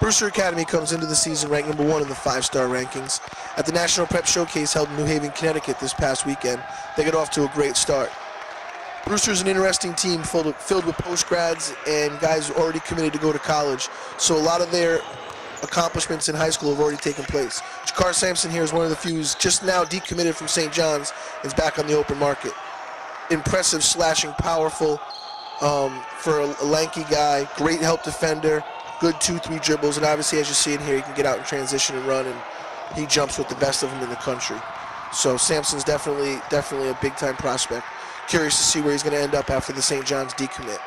Brewster Academy comes into the season ranked number 1 in the 5-star rankings. At the National Prep Showcase held in New Haven, Connecticut this past weekend, they got off to a great start. Brewster's an interesting team filled with post-grads and guys already committed to go to college, so a lot of their accomplishments in high school have already taken place. Jakar Sampson here is one of the few who's just now decommitted from St. John's and is back on the open market. Impressive slashing, powerful for a lanky guy, great help defender, good 2-3 dribbles, and obviously as you see in here, he can get out in transition and run, and he jumps with the best of them in the country. So Sampson's definitely a big-time prospect. Curious to see where he's going to end up after the St. John's decommit.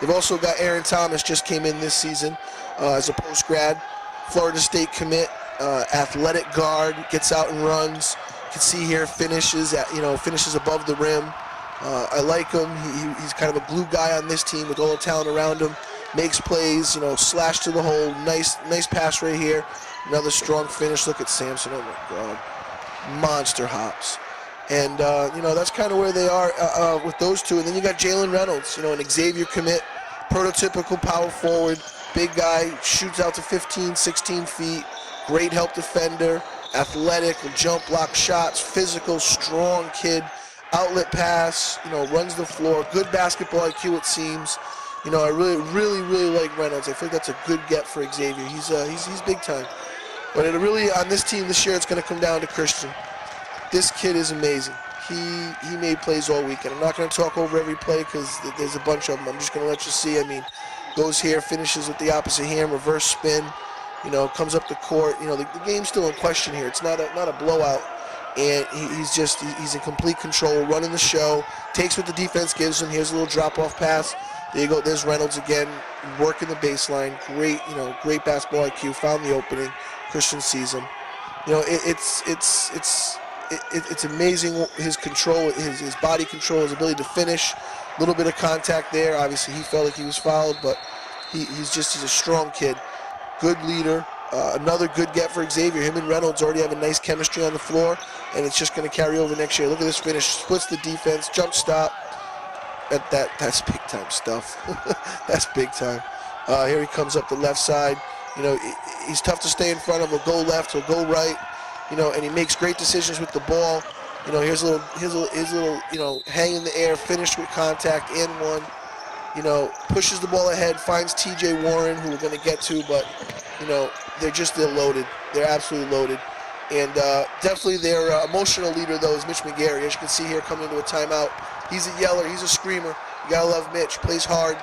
They've also got Aaron Thomas, just came in this season as a post-grad, Florida State commit, athletic guard, gets out and runs. You can see here finishes above the rim. I like him. He's kind of a glue guy on this team with all the talent around him. Makes plays, slash to the hole. Nice pass right here. Another strong finish. Look at Sampson. Oh my God, monster hops. And that's kind of where they are with those two. And then you got Jalen Reynolds, an Xavier commit, prototypical power forward, big guy, shoots out to 15, 16 feet, great help defender, athletic, will jump block shots, physical, strong kid, outlet pass, runs the floor, good basketball IQ it seems. I really like Reynolds. I think that's a good get for Xavier. He's big time. But on this team this year, it's going to come down to Christian. This kid is amazing. He made plays all weekend. I'm not going to talk over every play because there's a bunch of them. I'm just going to let you see. Goes here, finishes with the opposite hand, reverse spin. Comes up the court. The game's still in question here. It's not a blowout, and he's in complete control, running the show. Takes what the defense gives him. Here's a little drop-off pass. There you go. There's Reynolds again, working the baseline. Great basketball IQ. Found the opening. Christian sees him. It's amazing his control, his body control, his ability to finish. A little bit of contact there. Obviously, he felt like he was fouled, but he's a strong kid. Good leader. Another good get for Xavier. Him and Reynolds already have a nice chemistry on the floor, and it's just going to carry over next year. Look at this finish. Splits the defense. Jump stop. That's big time stuff. That's big time. Here he comes up the left side. He's tough to stay in front of. He'll go left. He'll go right. And he makes great decisions with the ball. Here's a little hang in the air, finish with contact, and one. Pushes the ball ahead, finds T.J. Warren, who we're going to get to, but they're loaded. They're absolutely loaded. And definitely their emotional leader, though, is Mitch McGarry. As you can see here, coming into a timeout. He's a yeller. He's a screamer. You got to love Mitch. Plays hard.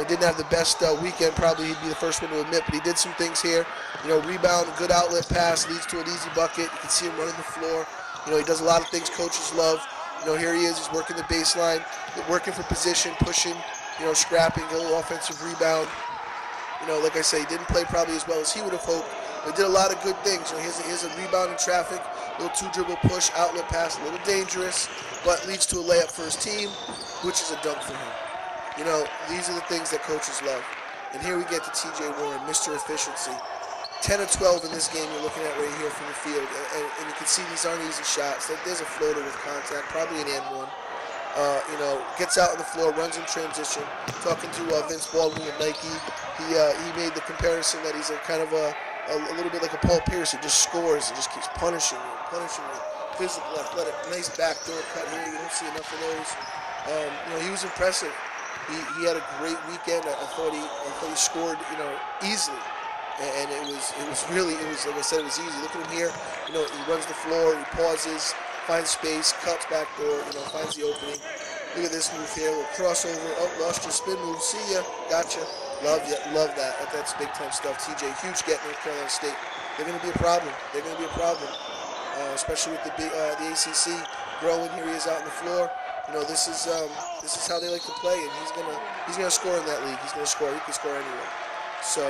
Didn't have the best weekend. Probably he'd be the first one to admit, but he did some things here. Rebound, good outlet pass, leads to an easy bucket. You can see him running the floor. He does a lot of things coaches love. Here he is. He's working the baseline, working for position, pushing, scrapping, a little offensive rebound. Like I say, he didn't play probably as well as he would have hoped. But he did a lot of good things. Here's a rebound in traffic, little 2-dribble push, outlet pass, a little dangerous, but leads to a layup for his team, which is a dunk for him. These are the things that coaches love. And here we get to T.J. Warren, Mr. Efficiency. 10 of 12 in this game you're looking at right here from the field. And you can see these aren't easy shots. There's a floater with contact, probably an and one. Gets out on the floor, runs in transition. Talking to Vince Baldwin with Nike, he made the comparison that he's a little bit like a Paul Pierce who just scores and just keeps punishing you. Physical, athletic, nice backdoor cut here. You don't see enough of those. He was impressive. He had a great weekend. I thought he scored, easily, and it was like I said, it was easy. Look at him here. He runs the floor, he pauses, finds space, cuts back door, finds the opening. Look at this move here, little crossover. Oh, lost your spin move. See ya, gotcha. Love that. That's big time stuff. TJ, huge get North Carolina State. They're going to be a problem. Especially with the ACC growing. Here he is out on the floor. This is how they like to play, and he's gonna score in that league. He's gonna score. He can score anywhere. So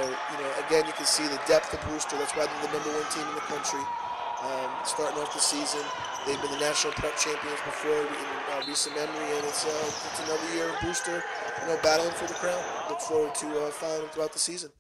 again, you can see the depth of Brewster. That's why they're the #1 team in the country. Starting off the season, they've been the national prep champions before in recent memory, and it's another year of Brewster, battling for the crown. Look forward to following them throughout the season.